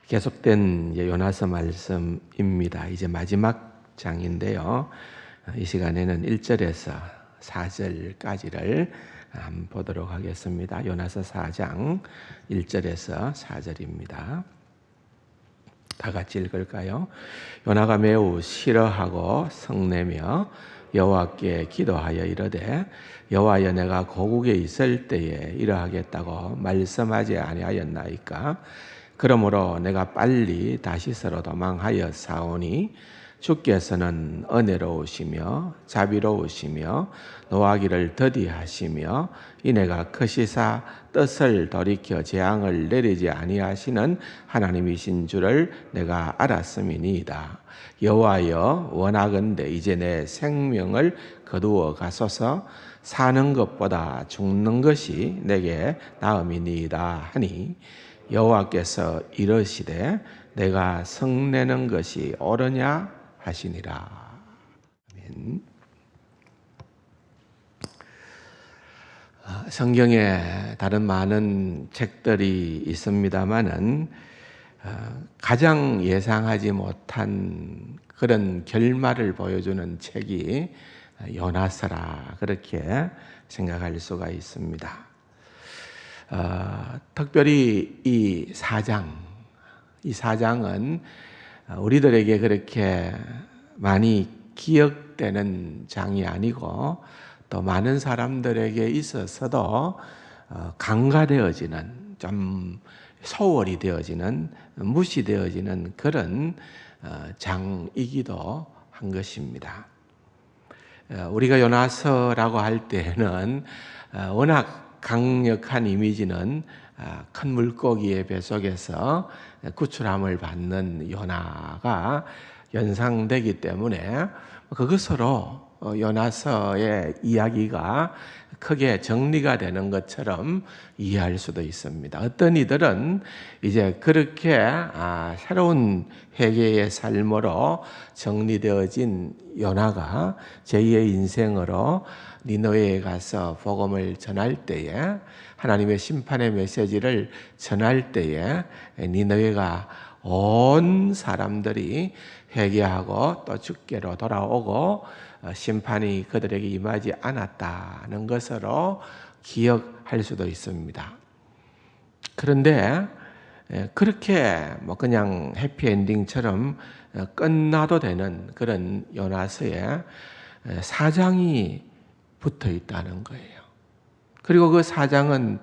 계속된 요나서 말씀입니다. 이제 마지막 장인데요. 이 시간에는 1절에서 4절까지를 보도록 하겠습니다. 요나서 4장 1절에서 4절입니다. 다 같이 읽을까요? 요나가 매우 싫어하고 성내며 여호와께 기도하여 이르되 여호와여, 내가 고국에 있을 때에 이러하겠다고 말씀하지 아니하였나이까? 그러므로 내가 빨리 다시스로 도망하여 사오니 주께서는 은혜로우시며 자비로우시며 노하기를 더디하시며 이내가 크시사 뜻을 돌이켜 재앙을 내리지 아니하시는 하나님이신 줄을 내가 알았음이니이다. 여호와여, 원하건대 이제 내 생명을 거두어 가소서. 사는 것보다 죽는 것이 내게 나음이니이다 하니 여호와께서 이르시되 내가 성내는 것이 옳으냐 하시니라. 아멘. 성경에 다른 많은 책들이 있습니다마는 가장 예상하지 못한 그런 결말을 보여주는 책이 요나서라, 그렇게 생각할 수가 있습니다. 특별히 이 사장은 우리들에게 그렇게 많이 기억되는 장이 아니고 또 많은 사람들에게 있어서도 간과되어지는, 좀 소홀히 되어지는, 무시되어지는 그런 장이기도 한 것입니다. 우리가 요나서라고 할 때는 워낙 강력한 이미지는 큰 물고기의 뱃속에서 구출함을 받는 요나가 연상되기 때문에 그것으로 요나서의 이야기가 크게 정리가 되는 것처럼 이해할 수도 있습니다. 어떤 이들은 이제 그렇게 새로운 회개의 삶으로 정리되어진 요나가 제2의 인생으로 니느웨에 가서 복음을 전할 때에, 하나님의 심판의 메시지를 전할 때에 니느웨가 온 사람들이 회개하고 또 주께로 돌아오고 심판이 그들에게 임하지 않았다는 것으로 기억할 수도 있습니다. 그런데 그렇게 그냥 해피엔딩처럼 끝나도 되는 그런 요나서에 사장이 붙어 있다는 거예요. 그리고 그 사장은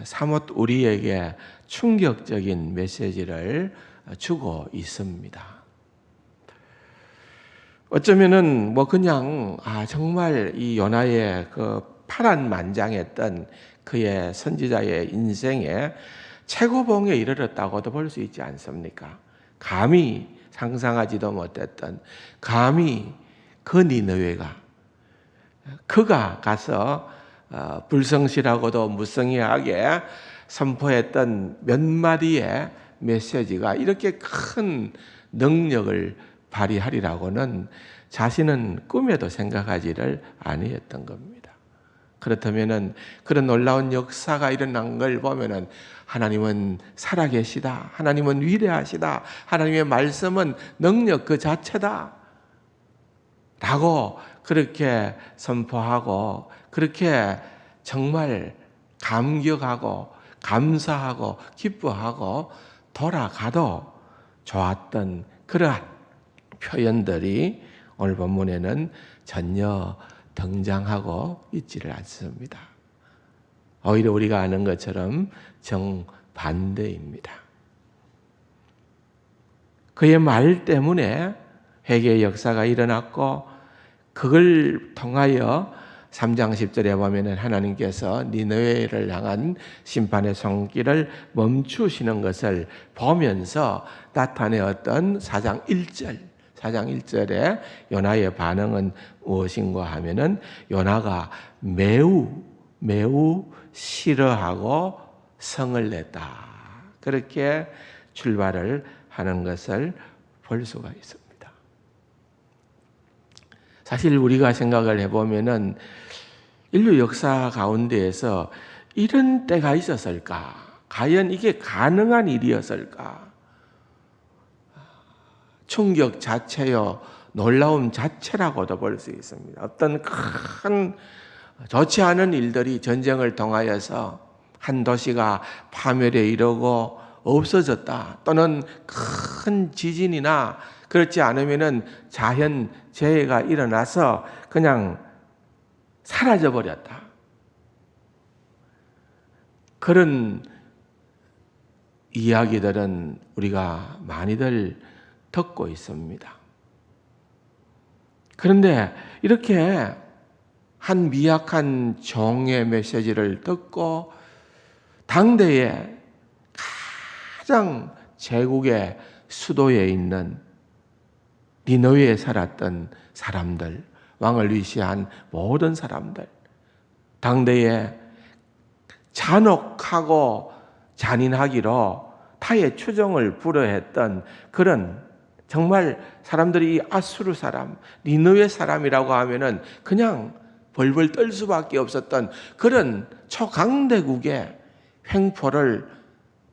사뭇 우리에게 충격적인 메시지를 주고 있습니다. 어쩌면은 그냥 정말 이 요나의 그 파란만장했던 그의 선지자의 인생에 최고봉에 이르렀다고도 볼 수 있지 않습니까? 감히 상상하지도 못했던, 감히 그 니느웨가, 그가 가서 불성실하고도 무성의하게 선포했던 몇 마디의 메시지가 이렇게 큰 능력을 발휘하리라고는 자신은 꿈에도 생각하지를 아니했던 겁니다. 그렇다면은 그런 놀라운 역사가 일어난 걸 보면은 하나님은 살아계시다, 하나님은 위대하시다, 하나님의 말씀은 능력 그 자체다 라고 그렇게 선포하고, 그렇게 정말 감격하고 감사하고 기뻐하고 돌아가도 좋았던 그러한 표현들이 오늘 본문에는 전혀 등장하고 있지를 않습니다. 오히려 우리가 아는 것처럼 정반대입니다. 그의 말 때문에 회개의 역사가 일어났고, 그걸 통하여 3장 10절에 보면 하나님께서 니느웨를 향한 심판의 손길을 멈추시는 것을 보면서 나타내었던 4장 1절에 요나의 반응은 무엇인가 하면은 요나가 매우 싫어하고 성을 냈다, 그렇게 출발을 하는 것을 볼 수가 있습니다. 사실 우리가 생각을 해보면은 인류 역사 가운데에서 이런 때가 있었을까 과연 이게 가능한 일이었을까? 충격 자체요, 놀라움 자체라고도 볼 수 있습니다. 어떤 큰 좋지 않은 일들이 전쟁을 통하여서 한 도시가 파멸에 이르고 없어졌다. 또는 큰 지진이나 그렇지 않으면은 자연 재해가 일어나서 그냥 사라져 버렸다. 그런 이야기들은 우리가 많이들 듣고 있습니다. 그런데 이렇게 한 미약한 종의 메시지를 듣고 당대에 가장 제국의 수도에 있는 니느웨에 살았던 사람들, 왕을 위시한 모든 사람들, 당대에 잔혹하고 잔인하기로 타의 추종을 불허했던 그런 정말 사람들이 이 아수르 사람, 니느웨 사람이라고 하면은 그냥 벌벌 떨 수밖에 없었던 그런 초강대국의 횡포를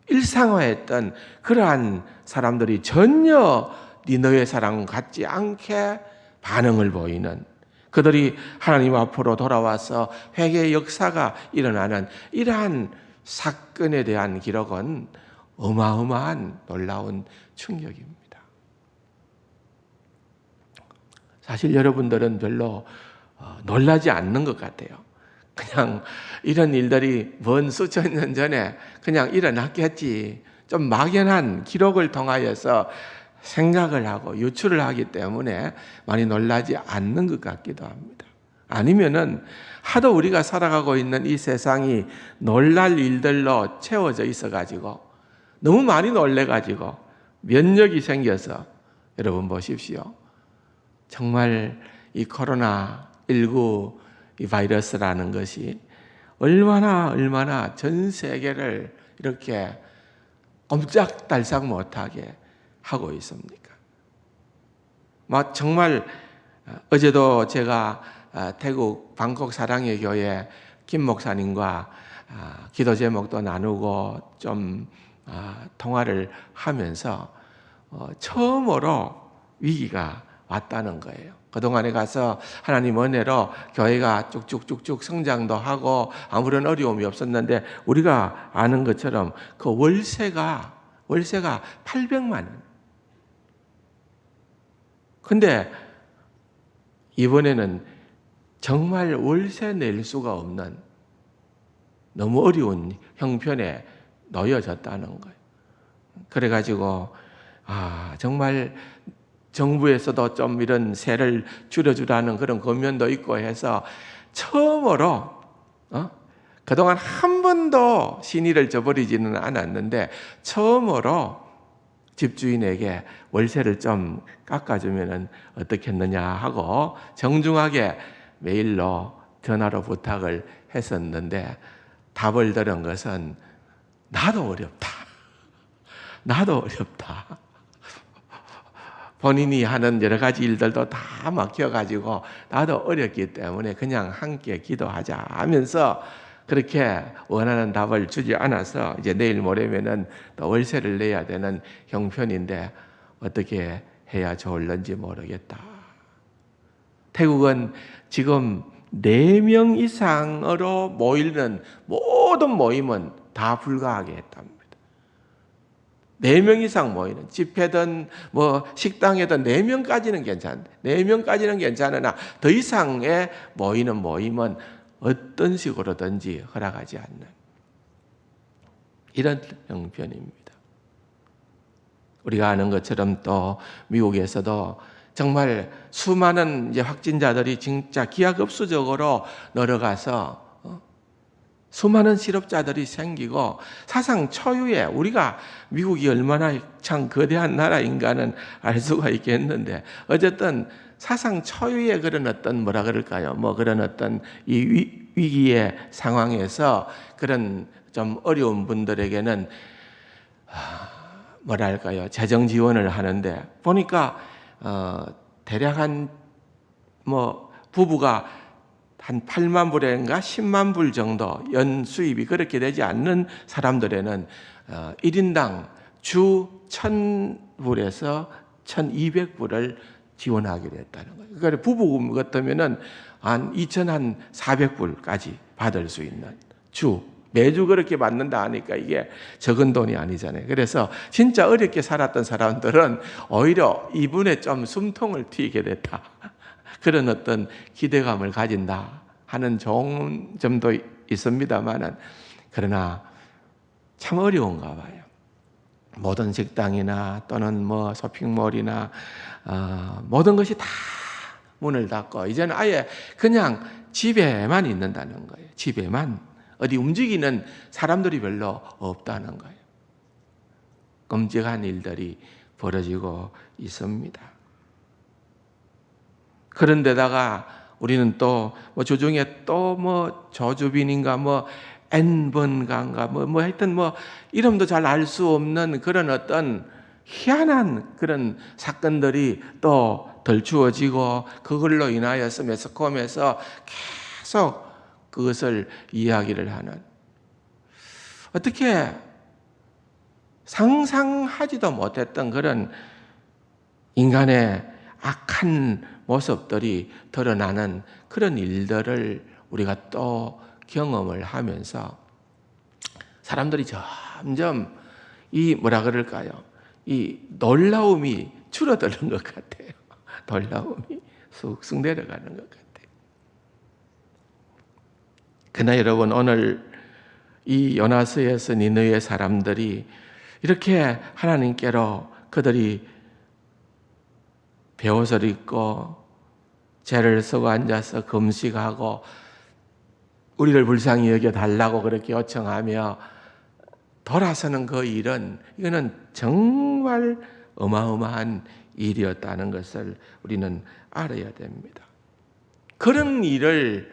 일상화했던 그러한 사람들이 전혀 니느웨 사람 같지 않게 반응을 보이는, 그들이 하나님 앞으로 돌아와서 회개의 역사가 일어나는 이러한 사건에 대한 기록은 어마어마한 놀라운 충격입니다. 사실 여러분들은 별로 놀라지 않는 것 같아요. 그냥 이런 일들이 먼 수천 년 전에 그냥 일어났겠지, 좀 막연한 기록을 통하여서 생각을 하고 유추를 하기 때문에 많이 놀라지 않는 것 같기도 합니다. 아니면은 하도 우리가 살아가고 있는 이 세상이 놀랄 일들로 채워져 있어가지고 너무 많이 놀래가지고 면역이 생겨서, 여러분 보십시오. 정말 이 코로나19 이 바이러스라는 것이 얼마나 전 세계를 이렇게 꼼짝달싹 못하게 하고 있습니까? 막 정말 어제도 제가 태국 방콕 사랑의 교회 김 목사님과 기도 제목도 나누고 좀 통화를 하면서 처음으로 위기가 왔다는 거예요. 그동안에 가서 하나님 은혜로 교회가 쭉쭉쭉쭉 성장도 하고 아무런 어려움이 없었는데, 우리가 아는 것처럼 그 월세가 800만 원. 근데 이번에는 정말 월세 낼 수가 없는 너무 어려운 형편에 놓여졌다는 거예요. 그래가지고 정말 정부에서도 좀 이런 세를 줄여주라는 그런 권면도 있고 해서 처음으로 그동안 한 번도 신의를 저버리지는 않았는데 처음으로 집주인에게 월세를 좀 깎아주면 어떻겠느냐 하고 정중하게 메일로 전화로 부탁을 했었는데, 답을 들은 것은 나도 어렵다. 본인이 하는 여러 가지 일들도 다 막혀가지고 나도 어렵기 때문에 그냥 함께 기도하자 하면서 그렇게 원하는 답을 주지 않아서 이제 내일 모레면은 또 월세를 내야 되는 형편인데 어떻게 해야 좋을는지 모르겠다. 태국은 지금 4명 이상으로 모이는 모든 모임은 다 불가하게 했답니다. 4명 이상 모이는 집회든 뭐 식당이든 4명까지는 괜찮은데 4명까지는 괜찮으나 더 이상의 모이는 모임은 어떤 식으로든지 허락하지 않는 이런 형편입니다. 우리가 아는 것처럼 또 미국에서도 정말 수많은 이제 확진자들이 진짜 기하급수적으로 늘어가서 수많은 실업자들이 생기고 사상 초유의, 우리가 미국이 얼마나 참 거대한 나라인가는 알 수가 있겠는데 어쨌든 사상 초유의 그런 어떤 뭐라 그럴까요? 그런 어떤 이 위기의 상황에서 그런 좀 어려운 분들에게는 뭐랄까요? 재정 지원을 하는데 보니까 대략 한 부부가 한 8만 불인가 10만 불 정도 연 수입이 그렇게 되지 않는 사람들에는 1인당 주 1,000불에서 1,200불을 지원하기로 했다는 거예요. 그러니까 부부 같으면은 한 2,400불까지 받을 수 있는 매주 그렇게 받는다 하니까 이게 적은 돈이 아니잖아요. 그래서 진짜 어렵게 살았던 사람들은 오히려 이분에 좀 숨통을 트이게 됐다. 그런 어떤 기대감을 가진다 하는 좋은 점도 있습니다만은, 그러나 참 어려운가 봐요. 모든 식당이나 또는 뭐 쇼핑몰이나 모든 것이 다 문을 닫고 이제는 아예 그냥 집에만 있는다는 거예요. 집에만. 어디 움직이는 사람들이 별로 없다는 거예요. 끔찍한 일들이 벌어지고 있습니다. 그런데다가 우리는 또 뭐 주중에 또 뭐 조주빈인가 뭐 N번가인가 뭐 하여튼 뭐 이름도 잘 알 수 없는 그런 어떤 희한한 그런 사건들이 또 덜추어지고, 그걸로 인하여서 매스컴에서 계속 그것을 이야기를 하는, 어떻게 상상하지도 못했던 그런 인간의 악한 모습들이 드러나는 그런 일들을 우리가 또 경험을 하면서 사람들이 점점 이 뭐라 그럴까요? 이 놀라움이 줄어드는 것 같아요. 놀라움이 쑥쑥 내려가는 것 같아요. 그러나 여러분, 오늘 이 요나서에서 니느웨 사람들이 이렇게 하나님께로 그들이 베옷을 입고 죄를 쓰고 앉아서 금식하고 우리를 불쌍히 여겨달라고 그렇게 요청하며 돌아서는 그 일은, 이거는 정말 어마어마한 일이었다는 것을 우리는 알아야 됩니다. 그런 일을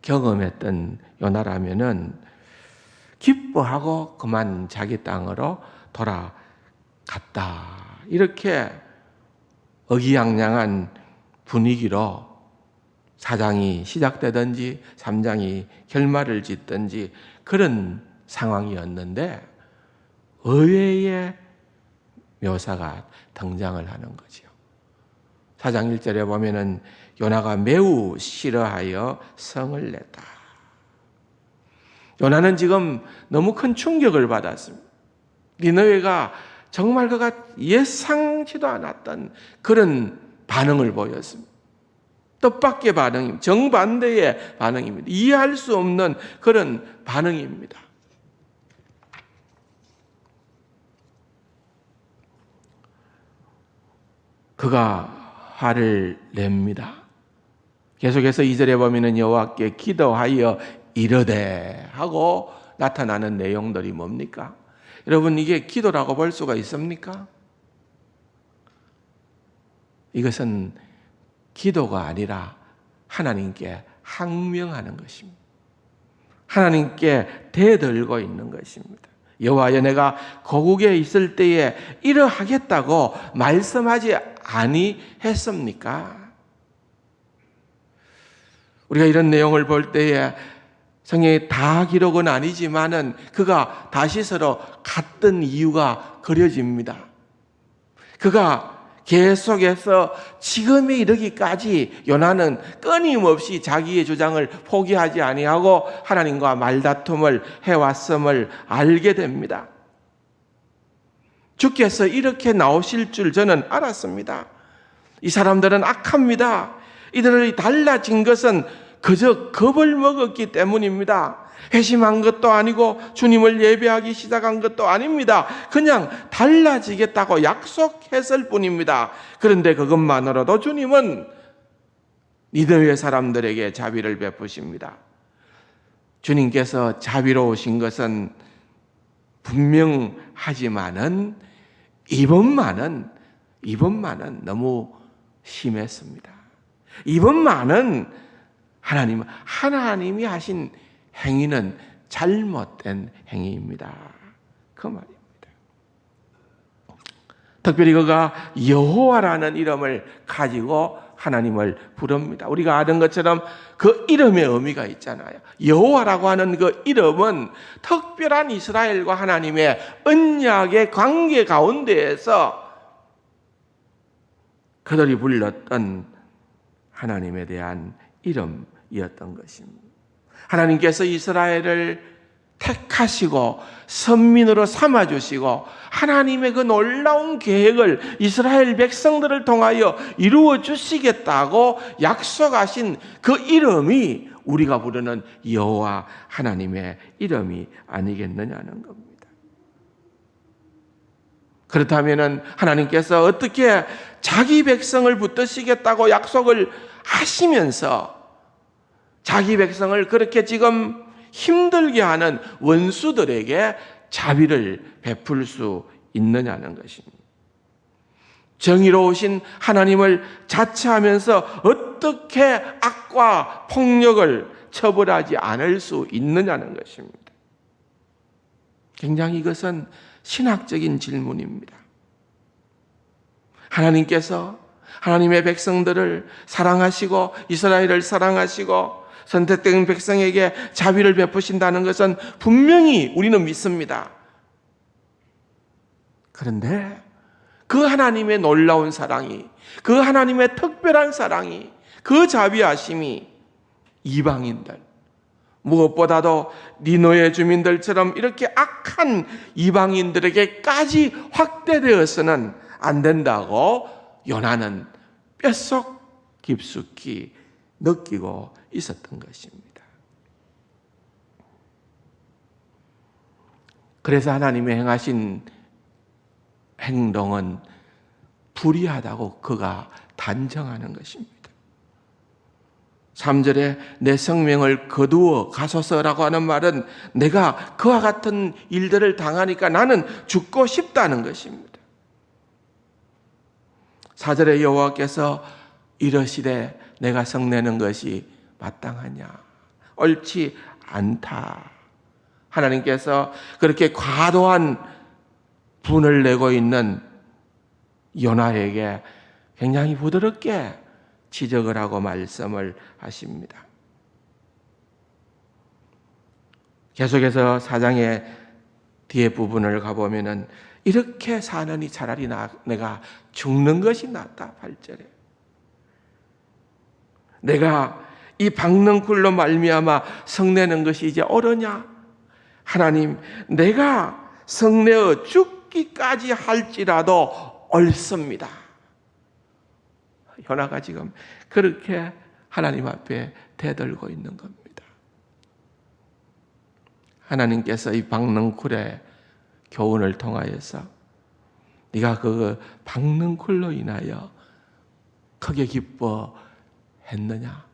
경험했던 요나라면은 기뻐하고 그만 자기 땅으로 돌아갔다. 이렇게 의기양양한 분위기로 4장이 시작되든지 3장이 결말을 짓든지 그런 상황이었는데, 의외의 묘사가 등장을 하는 거죠. 4장 1절에 보면은 요나가 매우 싫어하여 성을 냈다. 요나는 지금 너무 큰 충격을 받았습니다. 니느웨가 정말 그가 예상치도 않았던 그런 반응을 보였습니다. 뜻밖의 반응입니다. 정반대의 반응입니다. 이해할 수 없는 그런 반응입니다. 그가 화를 냅니다. 계속해서 2절에 보면은 여호와께 기도하여 이르되 하고 나타나는 내용들이 뭡니까? 여러분, 이게 기도라고 볼 수가 있습니까? 이것은 기도가 아니라 하나님께 항명하는 것입니다. 하나님께 대들고 있는 것입니다. 여호와여, 내가 고국에 있을 때에 이러하겠다고 말씀하지 아니했습니까? 우리가 이런 내용을 볼 때에 성경에 다 기록은 아니지만은 그가 다시스로 갔던 이유가 그려집니다. 그가 계속해서 지금에 이르기까지 요나는 끊임없이 자기의 주장을 포기하지 아니하고 하나님과 말다툼을 해왔음을 알게 됩니다. 주께서 이렇게 나오실 줄 저는 알았습니다. 이 사람들은 악합니다. 이들이 달라진 것은 그저 겁을 먹었기 때문입니다. 회심한 것도 아니고 주님을 예배하기 시작한 것도 아닙니다. 그냥 달라지겠다고 약속했을 뿐입니다. 그런데 그것만으로도 주님은 니느웨 사람들에게 자비를 베푸십니다. 주님께서 자비로우신 것은 분명하지만은 이번만은 너무 심했습니다. 이번만은 하나님이 하신 행위는 잘못된 행위입니다. 그 말입니다. 특별히 그가 여호와라는 이름을 가지고 하나님을 부릅니다. 우리가 아는 것처럼 그 이름의 의미가 있잖아요. 여호와라고 하는 그 이름은 특별한 이스라엘과 하나님의 언약의 관계 가운데에서 그들이 불렀던 하나님에 대한 이름이었던 것입니다. 하나님께서 이스라엘을 택하시고 선민으로 삼아주시고 하나님의 그 놀라운 계획을 이스라엘 백성들을 통하여 이루어 주시겠다고 약속하신 그 이름이 우리가 부르는 여호와 하나님의 이름이 아니겠느냐는 겁니다. 그렇다면 하나님께서 어떻게 자기 백성을 붙드시겠다고 약속을 하시면서 자기 백성을 그렇게 지금 힘들게 하는 원수들에게 자비를 베풀 수 있느냐는 것입니다. 정의로우신 하나님을 자처하면서 어떻게 악과 폭력을 처벌하지 않을 수 있느냐는 것입니다. 굉장히 이것은 신학적인 질문입니다. 하나님께서 하나님의 백성들을 사랑하시고 이스라엘을 사랑하시고 선택된 백성에게 자비를 베푸신다는 것은 분명히 우리는 믿습니다. 그런데 그 하나님의 놀라운 사랑이, 그 하나님의 특별한 사랑이, 그 자비하심이 이방인들, 무엇보다도 니느웨 주민들처럼 이렇게 악한 이방인들에게까지 확대되어서는 안 된다고 요나는 뼛속 깊숙이 느끼고 있었던 것입니다. 그래서 하나님의 행하신 행동은 불의하다고 그가 단정하는 것입니다. 3절에 내 생명을 거두어 가소서라고 하는 말은 내가 그와 같은 일들을 당하니까 나는 죽고 싶다는 것입니다. 4절에 여호와께서 이러시되 내가 성내는 것이 마땅하냐? 옳지 않다. 하나님께서 그렇게 과도한 분을 내고 있는 요나에게 굉장히 부드럽게 지적을 하고 말씀을 하십니다. 계속해서 4장의 뒤에 부분을 가보면은 이렇게 사느니 차라리 내가 죽는 것이 낫다. 8절에 내가 이 박는 굴로 말미암아 성내는 것이 이제 옳으냐? 하나님, 내가 성내어 죽기까지 할지라도 옳습니다. 요나가 지금 그렇게 하나님 앞에 대들고 있는 겁니다. 하나님께서 이 박는 굴의 교훈을 통하여서 네가 그 박는 굴로 인하여 크게 기뻐했느냐?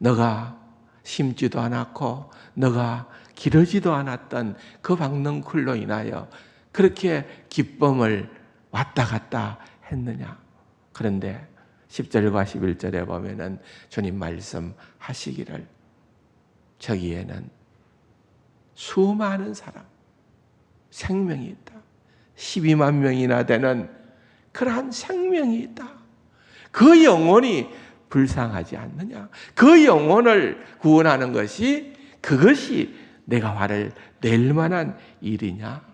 너가 심지도 않았고 너가 기르지도 않았던 그 박는 굴로 인하여 그렇게 기쁨을 왔다 갔다 했느냐? 그런데 10절과 11절에 보면은 주님 말씀하시기를 저기에는 수많은 사람, 생명이 있다. 12만 명이나 되는 그러한 생명이 있다. 그 영혼이 불쌍하지 않느냐? 그 영혼을 구원하는 것이 그것이 내가 화를 낼 만한 일이냐?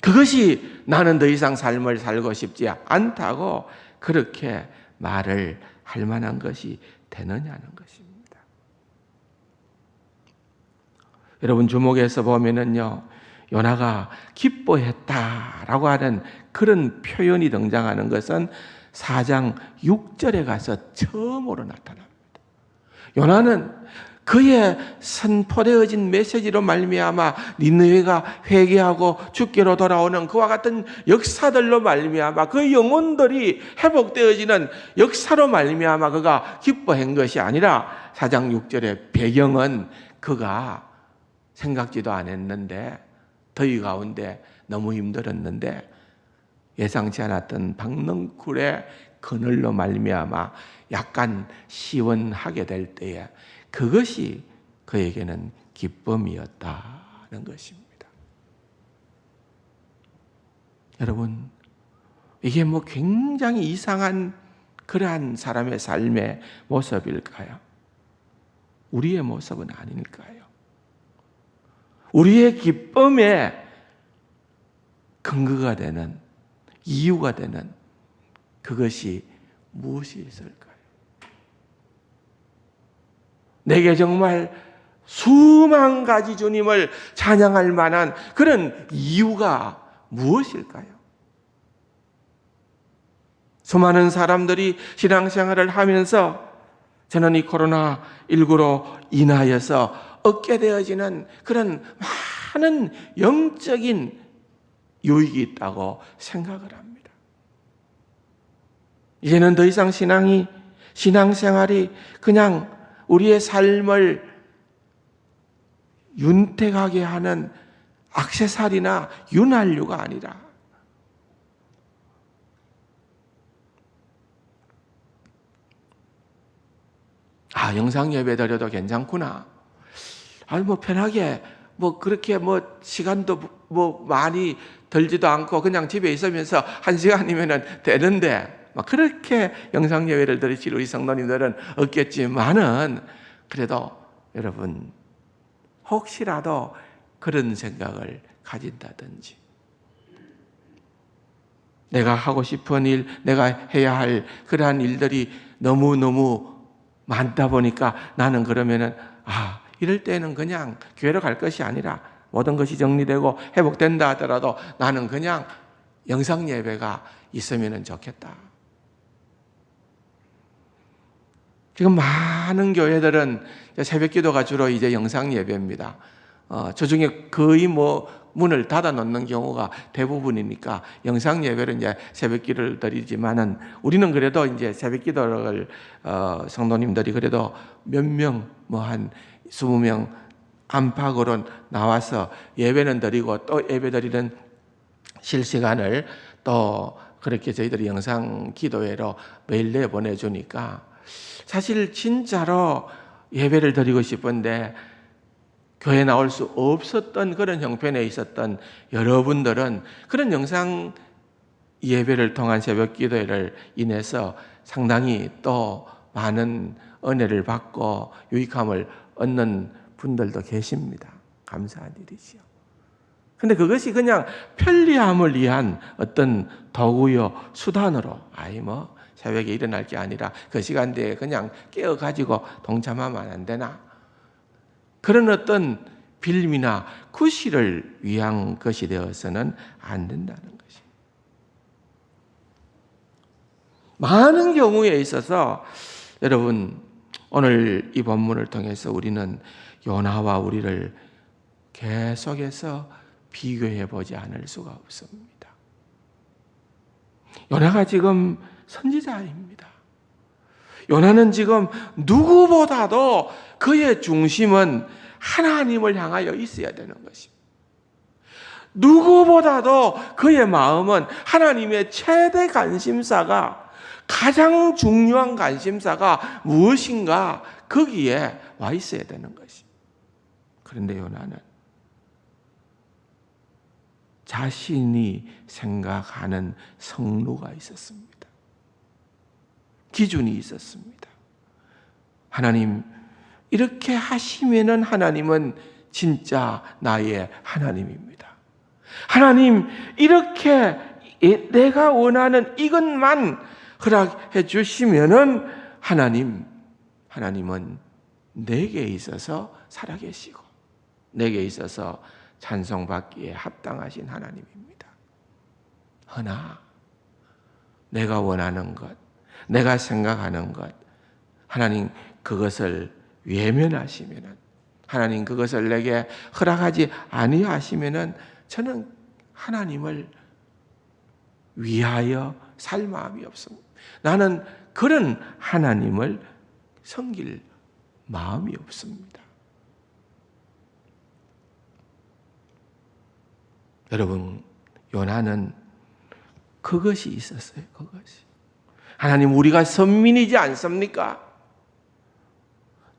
그것이 나는 더 이상 삶을 살고 싶지 않다고 그렇게 말을 할 만한 것이 되느냐는 것입니다. 여러분 주목해서 보면은요, 요나가 기뻐했다라고 하는 그런 표현이 등장하는 것은 4장 6절에 가서 처음으로 나타납니다. 요나는 그의 선포되어진 메시지로 말미암아 니느웨가 회개하고 주께로 돌아오는 그와 같은 역사들로 말미암아 그 영혼들이 회복되어지는 역사로 말미암아 그가 기뻐한 것이 아니라 4장 6절의 배경은 그가 생각지도 않았는데 더위 가운데 너무 힘들었는데 예상치 않았던 박능굴의 그늘로 말미암아 약간 시원하게 될 때에 그것이 그에게는 기쁨이었다는 것입니다. 여러분, 이게 뭐 굉장히 이상한 그러한 사람의 삶의 모습일까요? 우리의 모습은 아닐까요? 우리의 기쁨의 근거가 되는, 이유가 되는 그것이 무엇이 있을까요? 내게 정말 수만 가지 주님을 찬양할 만한 그런 이유가 무엇일까요? 수많은 사람들이 신앙생활을 하면서 저는 이 코로나19로 인하여서 얻게 되어지는 그런 많은 영적인 유익이 있다고 생각을 합니다. 이제는 더 이상 신앙생활이 그냥 우리의 삶을 윤택하게 하는 액세서리나 윤활유가 아니라 영상 예배 드려도 괜찮구나. 뭐 편하게 그렇게 시간도 많이 들지도 않고 그냥 집에 있으면서 1시간이면 되는데 그렇게 영상 예배를 드리실 우리 성도님들은 없겠지만은 그래도 여러분 혹시라도 그런 생각을 가진다든지 내가 하고 싶은 일, 내가 해야 할 그러한 일들이 너무너무 많다 보니까 나는 그러면은 이럴 때는 그냥 교회로 갈 것이 아니라 모든 것이 정리되고 회복된다 하더라도 나는 그냥 영상 예배가 있으면 좋겠다. 지금 많은 교회들은 새벽 기도가 주로 이제 영상 예배입니다. 저 중에 거의 문을 닫아 놓는 경우가 대부분이니까 영상 예배를 이제 새벽 기도를 드리지만은 우리는 그래도 이제 새벽 기도를 성도님들이 그래도 몇 명 한 20명 안팎으로 나와서 예배는 드리고 또 예배 드리는 실시간을 또 그렇게 저희들이 영상 기도회로 매일 내보내주니까 사실 진짜로 예배를 드리고 싶은데 교회에 나올 수 없었던 그런 형편에 있었던 여러분들은 그런 영상 예배를 통한 새벽 기도회를 인해서 상당히 또 많은 은혜를 받고 유익함을 얻는 분들도 계십니다. 감사한 일이지요. 근데 그것이 그냥 편리함을 위한 어떤 도구요, 수단으로 새벽에 일어날 게 아니라 그 시간대에 그냥 깨어가지고 동참하면 안 되나? 그런 어떤 빌미나 구실을 위한 것이 되어서는 안 된다는 것이. 많은 경우에 있어서 여러분 오늘 이 본문을 통해서 우리는 요나와 우리를 계속해서 비교해 보지 않을 수가 없습니다. 요나가 지금 선지자입니다. 요나는 지금 누구보다도 그의 중심은 하나님을 향하여 있어야 되는 것입니다. 누구보다도 그의 마음은 하나님의 최대 관심사가 가장 중요한 관심사가 무엇인가 거기에 와 있어야 되는 것입니다. 그런데 요나는 자신이 생각하는 성루가 있었습니다. 기준이 있었습니다. 하나님 이렇게 하시면은 하나님은 진짜 나의 하나님입니다. 하나님 이렇게 내가 원하는 이것만 허락해 주시면은 하나님은 내게 있어서 살아계시고 내게 있어서 찬송받기에 합당하신 하나님입니다. 허나 내가 원하는 것, 내가 생각하는 것, 하나님 그것을 외면하시면은, 하나님 그것을 내게 허락하지 아니하시면은 저는 하나님을 위하여 살 마음이 없습니다. 나는 그런 하나님을 섬길 마음이 없습니다. 여러분, 요나는 그것이 있었어요. 그것이. 하나님 우리가 선민이지 않습니까?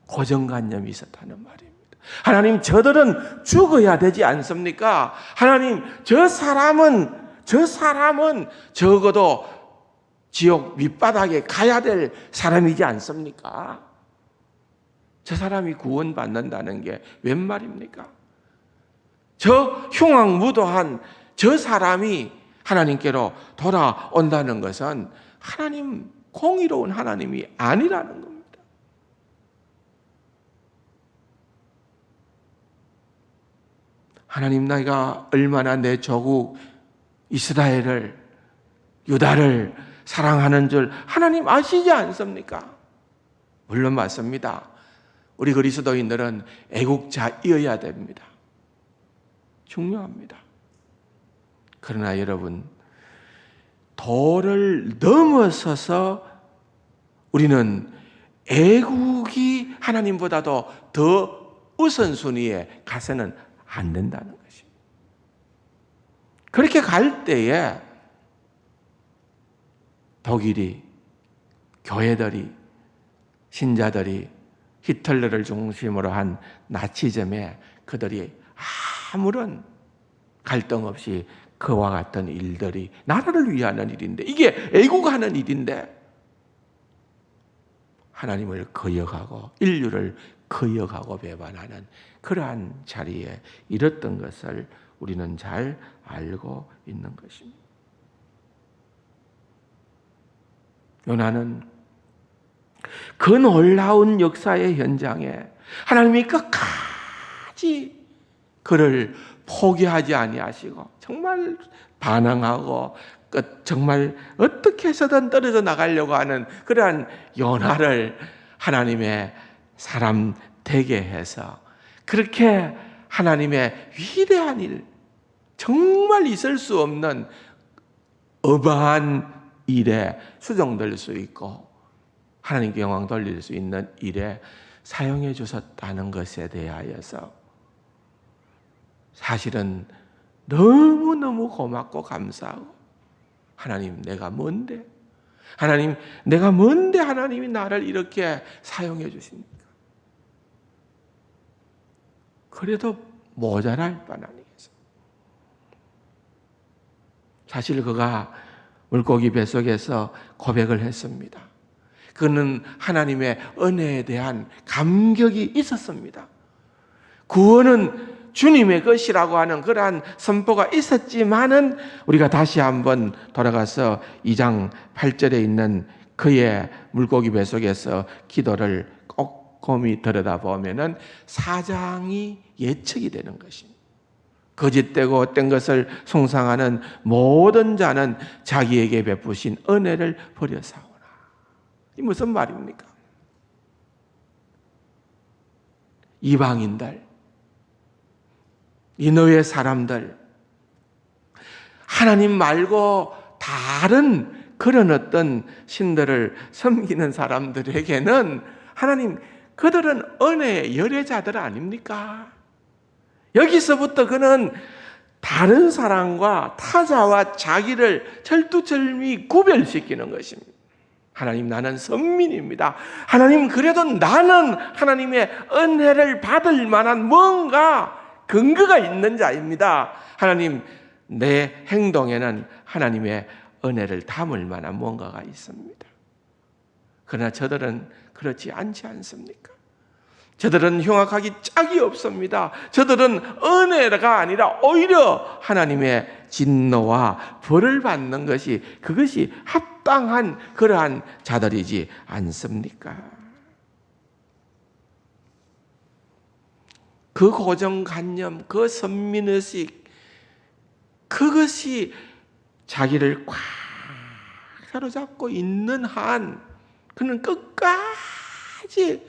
고정관념이 있었다는 말입니다. 하나님 저들은 죽어야 되지 않습니까? 하나님 저 사람은 저 사람은 적어도 지옥 밑바닥에 가야 될 사람이지 않습니까? 저 사람이 구원받는다는 게 웬 말입니까? 저 흉악무도한 저 사람이 하나님께로 돌아온다는 것은 하나님, 공의로운 하나님이 아니라는 겁니다. 하나님, 내가 얼마나 내 조국 이스라엘을, 유다를 사랑하는 줄 하나님 아시지 않습니까? 물론 맞습니다. 우리 그리스도인들은 애국자이어야 됩니다. 중요합니다. 그러나 여러분, 도를 넘어서서 우리는 애국이 하나님보다도 더 우선순위에 가서는 안 된다는 것입니다. 그렇게 갈 때에 독일이, 교회들이, 신자들이 히틀러를 중심으로 한 나치즘에 그들이 아무런 갈등 없이 그와 같은 일들이 나라를 위하는 일인데, 이게 애국하는 일인데 하나님을 거역하고 인류를 거역하고 배반하는 그러한 자리에 이뤘던 것을 우리는 잘 알고 있는 것입니다. 요나는 그 놀라운 역사의 현장에 하나님이 끝까지 그를 포기하지 아니하시고 정말 반항하고 정말 어떻게 해서든 떨어져 나가려고 하는 그러한 요나를 하나님의 사람 되게 해서 그렇게 하나님의 위대한 일, 정말 있을 수 없는 어마한 일에 수정될 수 있고 하나님께 영광 돌릴 수 있는 일에 사용해 주셨다는 것에 대하여서 사실은 너무너무 고맙고 감사하고, 하나님 내가 뭔데? 하나님 내가 뭔데 하나님이 나를 이렇게 사용해 주십니까? 그래도 모자랄 뻔 아니겠어요? 사실 그가 물고기 뱃속에서 고백을 했습니다. 그는 하나님의 은혜에 대한 감격이 있었습니다. 구원은 주님의 것이라고 하는 그러한 선포가 있었지만은 우리가 다시 한번 돌아가서 2장 8절에 있는 그의 물고기 뱃속에서 기도를 꼼꼼히 들여다보면은 사장이 예측이 되는 것입니다. 거짓되고 헛된 것을 숭상하는 모든 자는 자기에게 베푸신 은혜를 버려사오나. 이 무슨 말입니까? 이방인들, 이너의 사람들, 하나님 말고 다른 그런 어떤 신들을 섬기는 사람들에게는 하나님, 그들은 은혜의 열애자들 아닙니까? 여기서부터 그는 다른 사람과 타자와 자기를 철두철미 구별시키는 것입니다. 하나님, 나는 선민입니다. 하나님, 그래도 나는 하나님의 은혜를 받을 만한 뭔가 근거가 있는 자입니다. 하나님, 내 행동에는 하나님의 은혜를 담을 만한 뭔가가 있습니다. 그러나 저들은 그렇지 않지 않습니까? 저들은 흉악하기 짝이 없습니다. 저들은 은혜가 아니라 오히려 하나님의 진노와 벌을 받는 것이, 그것이 합당한 그러한 자들이지 않습니까? 그 고정관념, 그 선민의식, 그것이 자기를 꽉 사로잡고 있는 한 그는 끝까지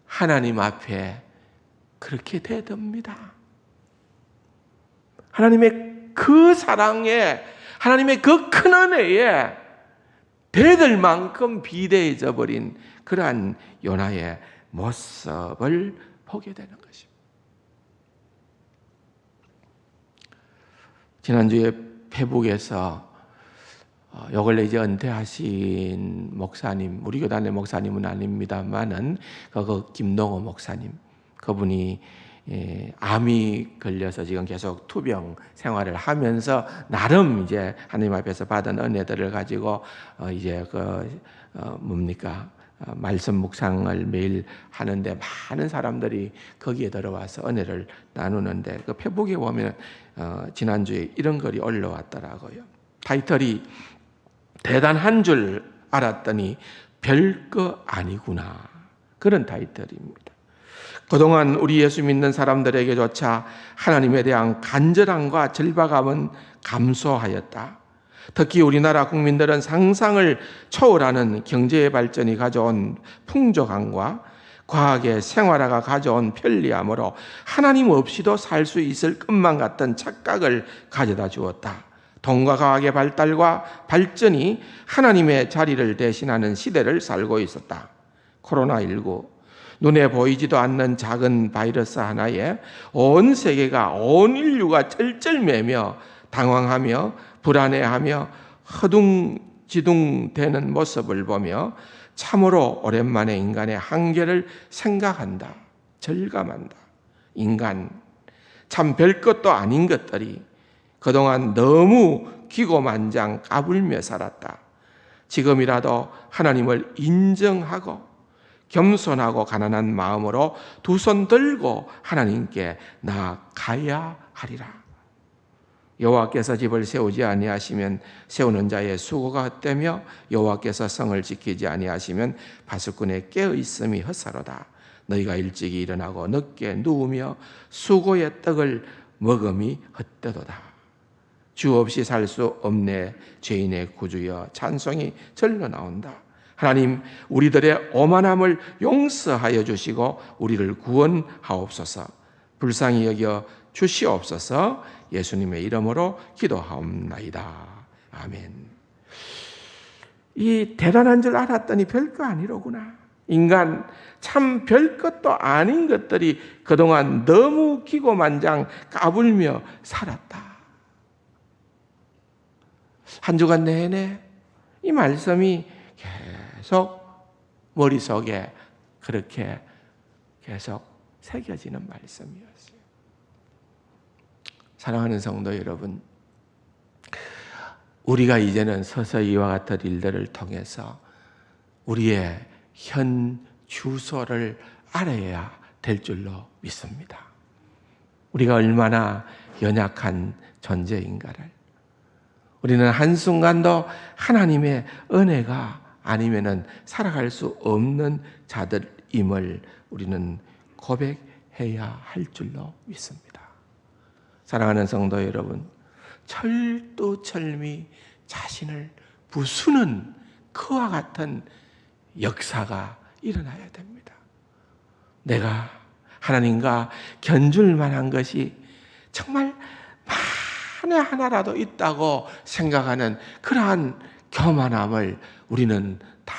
하나님 앞에 그렇게 대듭니다. 하나님의 그 사랑에, 하나님의 그 큰 은혜에 대들 만큼 비대해져 버린 그러한 요나의 모습을 보게 되는 것입니다. 지난주에 페북에서 요 근래 이제 은퇴하신 목사님, 우리 교단의 목사님은 아닙니다만은 그 김동호 목사님, 그분이 암이 걸려서 지금 계속 투병 생활을 하면서 나름 이제 하나님 앞에서 받은 은혜들을 가지고 이제 말씀 묵상을 매일 하는데 많은 사람들이 거기에 들어와서 은혜를 나누는데 그 페북에 보면 지난주에 이런 글이 올라왔더라고요. 타이틀이 대단한 줄 알았더니 별거 아니구나. 그런 타이틀입니다. 그동안 우리 예수 믿는 사람들에게조차 하나님에 대한 간절함과 절박함은 감소하였다. 특히 우리나라 국민들은 상상을 초월하는 경제의 발전이 가져온 풍족함과 과학의 생활화가 가져온 편리함으로 하나님 없이도 살 수 있을 것만 같은 착각을 가져다 주었다. 돈과 과학의 발달과 발전이 하나님의 자리를 대신하는 시대를 살고 있었다. 코로나19, 눈에 보이지도 않는 작은 바이러스 하나에 온 세계가, 온 인류가 쩔쩔매며 당황하며 불안해하며 허둥지둥대는 모습을 보며 참으로 오랜만에 인간의 한계를 생각한다. 절감한다. 인간, 참 별것도 아닌 것들이 그동안 너무 기고만장 까불며 살았다. 지금이라도 하나님을 인정하고 겸손하고 가난한 마음으로 두 손 들고 하나님께 나아가야 하리라. 여호와께서 집을 세우지 아니하시면 세우는 자의 수고가 헛되며 여호와께서 성을 지키지 아니하시면 바스꾼의 깨어 있음이 헛사로다. 너희가 일찍이 일어나고 늦게 누우며 수고의 떡을 먹음이 헛되도다. 주 없이 살 수 없네. 죄인의 구주여, 찬송이 절로 나온다. 하나님, 우리들의 오만함을 용서하여 주시고 우리를 구원하옵소서. 불쌍히 여겨 주시옵소서. 예수님의 이름으로 기도하옵나이다. 아멘. 이 대단한 줄 알았더니 별거 아니로구나. 인간 참 별것도 아닌 것들이 그동안 너무 기고만장 까불며 살았다. 한 주간 내내 이 말씀이 계속 머릿속에 그렇게 계속 새겨지는 말씀이었어요. 사랑하는 성도 여러분, 우리가 이제는 서서히 이와 같은 일들을 통해서 우리의 현 주소를 알아야 될 줄로 믿습니다. 우리가 얼마나 연약한 존재인가를, 우리는 한순간도 하나님의 은혜가 아니면은 살아갈 수 없는 자들임을 우리는 고백해야 할 줄로 믿습니다. 사랑하는 성도 여러분, 철두철미 자신을 부수는 그와 같은 역사가 일어나야 됩니다. 내가 하나님과 견줄 만한 것이 정말 만에 하나라도 있다고 생각하는 그러한 교만함을 우리는 다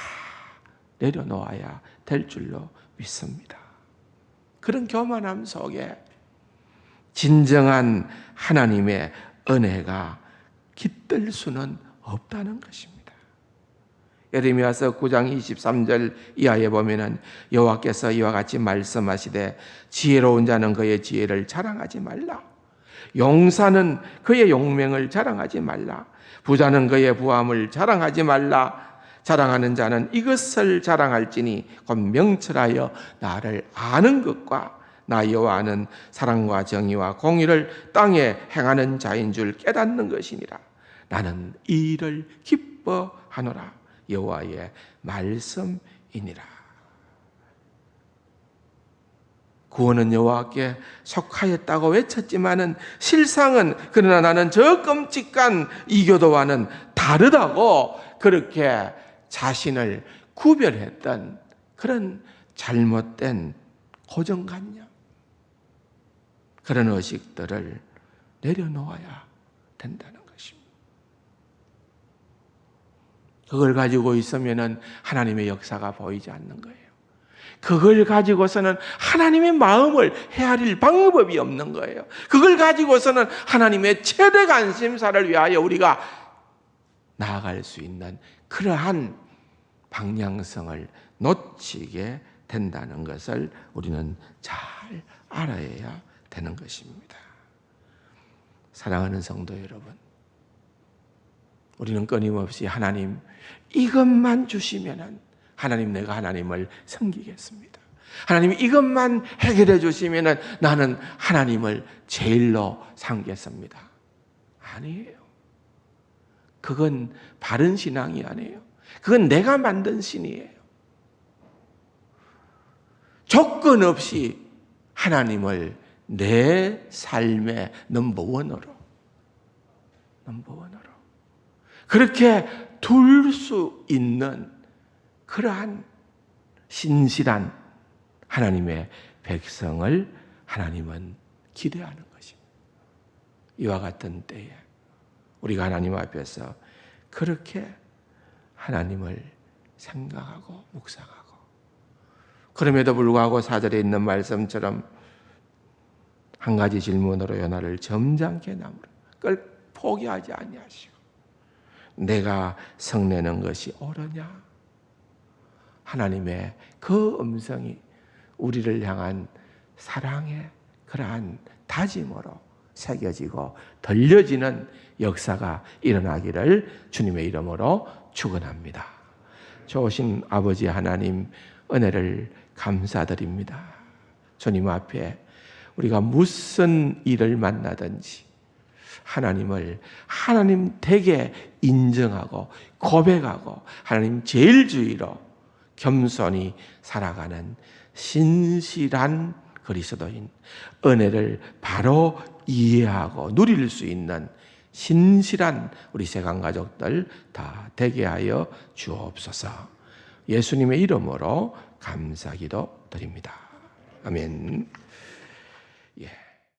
내려놓아야 될 줄로 믿습니다. 그런 교만함 속에 진정한 하나님의 은혜가 깃들 수는 없다는 것입니다. 예레미야서 9장 23절 이하에 보면은 여호와께서 이와 같이 말씀하시되 지혜로운 자는 그의 지혜를 자랑하지 말라. 용사는 그의 용맹을 자랑하지 말라. 부자는 그의 부함을 자랑하지 말라. 자랑하는 자는 이것을 자랑할지니 곧 명철하여 나를 아는 것과 나 여호와는 사랑과 정의와 공의를 땅에 행하는 자인 줄 깨닫는 것이니라. 나는 이 일을 기뻐하노라. 여호와의 말씀이니라. 구원은 여호와께 속하였다고 외쳤지만은 실상은 그러나 나는 저 끔찍한 이교도와는 다르다고 그렇게 자신을 구별했던 그런 잘못된 고정관념, 그런 의식들을 내려놓아야 된다는 것입니다. 그걸 가지고 있으면은 하나님의 역사가 보이지 않는 거예요. 그걸 가지고서는 하나님의 마음을 헤아릴 방법이 없는 거예요. 그걸 가지고서는 하나님의 최대 관심사를 위하여 우리가 나아갈 수 있는 그러한 방향성을 놓치게 된다는 것을 우리는 잘 알아야 되는 것입니다. 사랑하는 성도 여러분, 우리는 끊임없이 하나님 이것만 주시면은 하나님, 내가 하나님을 섬기겠습니다. 하나님 이것만 해결해 주시면은 나는 하나님을 제일로 삼겠습니다. 아니에요. 그건 바른 신앙이 아니에요. 그건 내가 만든 신이에요. 조건 없이 하나님을 내 삶의 넘버원으로 그렇게 둘 수 있는 그러한 신실한 하나님의 백성을 하나님은 기대하는 것입니다. 이와 같은 때에 우리가 하나님 앞에서 그렇게 하나님을 생각하고 묵상하고, 그럼에도 불구하고 4절에 있는 말씀처럼 한 가지 질문으로 연하를 점잖게 나무라. 그걸 포기하지 아니하시고 내가 성내는 것이 옳으냐? 하나님의 그 음성이 우리를 향한 사랑의 그러한 다짐으로 새겨지고 들려지는 역사가 일어나기를 주님의 이름으로 축원합니다. 좋으신 아버지 하나님, 은혜를 감사드립니다. 주님 앞에 우리가 무슨 일을 만나든지 하나님을 하나님 되게 인정하고 고백하고 하나님 제일주의로 겸손히 살아가는 신실한 그리스도인, 은혜를 바로 이해하고 누릴 수 있는 신실한 우리 세상 가족들 다 되게 하여 주옵소서. 예수님의 이름으로 감사기도 드립니다. 아멘. 예.